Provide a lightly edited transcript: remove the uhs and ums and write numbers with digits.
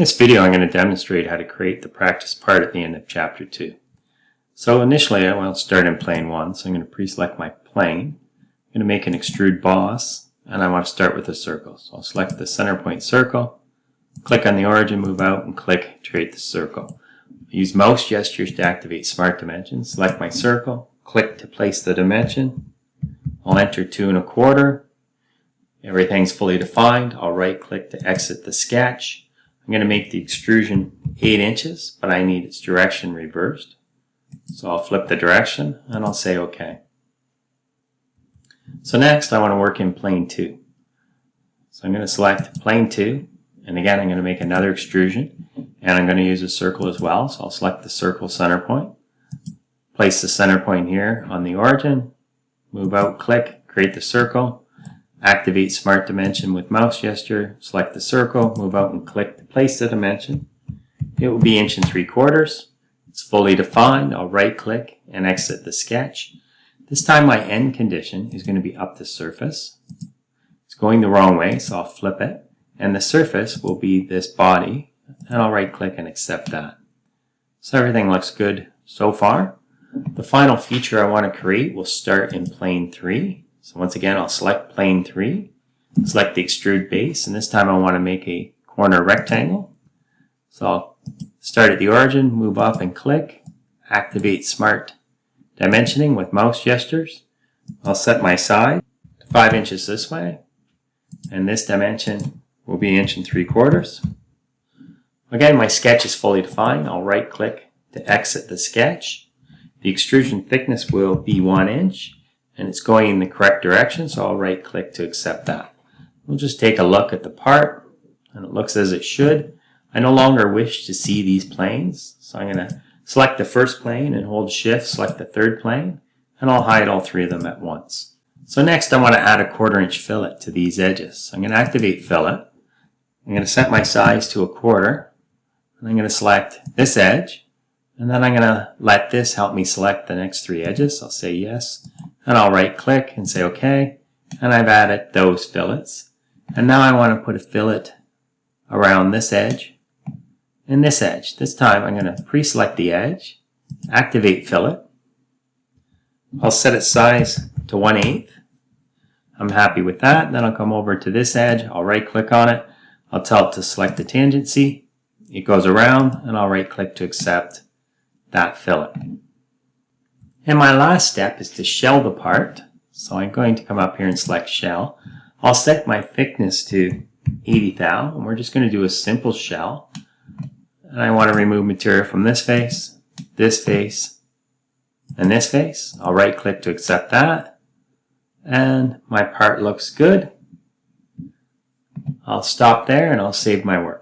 this video I'm going to demonstrate how to create the practice part at the end of Chapter 2. So initially I want to start in plane 1, so I'm going to pre-select my plane. I'm going to make an extrude boss, and I want to start with a circle. So I'll select the center point circle, click on the origin, move out, and click to create the circle. I use mouse gestures to activate smart dimensions. Select my circle, click to place the dimension. I'll enter 2 1/4. Everything's fully defined. I'll right click to exit the sketch. I'm going to make the extrusion 8 inches, but I need its direction reversed. So I'll flip the direction and I'll say OK. So next I want to work in plane 2. So I'm going to select plane 2, and again I'm going to make another extrusion, and I'm going to use a circle as well. So I'll select the circle center point, place the center point here on the origin, move out, click, create the circle, activate smart dimension with mouse gesture, select the circle, move out and click to place the dimension. It will be 1 3/4. It's fully defined. I'll right click and exit the sketch. This time my end condition is going to be up the surface. It's going the wrong way, so I'll flip it, and the surface will be this body, and I'll right click and accept that. So everything looks good so far. The final feature I want to create will start in plane 3. So once again, I'll select plane 3, select the extrude base, and this time I want to make a corner rectangle. So I'll start at the origin, move up and click, activate smart dimensioning with mouse gestures. I'll set my side to 5 inches this way, and this dimension will be 1 3/4. Again, my sketch is fully defined. I'll right click to exit the sketch. The extrusion thickness will be 1 inch. And it's going in the correct direction, so I'll right click to accept that. We'll just take a look at the part, and it looks as it should. I no longer wish to see these planes, so I'm going to select the first plane and hold shift, select the third plane, and I'll hide all 3 of them at once. So next I want to add a 1/4 inch fillet to these edges. So I'm going to activate fillet. I'm going to set my size to 1/4, and I'm going to select this edge, and then I'm going to let this help me select the next 3 edges. I'll say yes. And I'll right click and say OK, and I've added those fillets. And now I want to put a fillet around this edge and this edge. This time I'm going to pre-select the edge, activate fillet. I'll set its size to 1/8. I'm happy with that. Then I'll come over to this edge, I'll right click on it, I'll tell it to select the tangency. It goes around, and I'll right click to accept that fillet. And my last step is to shell the part. So I'm going to come up here and select shell. I'll set my thickness to 80 thou, and we're just going to do a simple shell. And I want to remove material from this face, and this face. I'll right click to accept that. And my part looks good. I'll stop there and I'll save my work.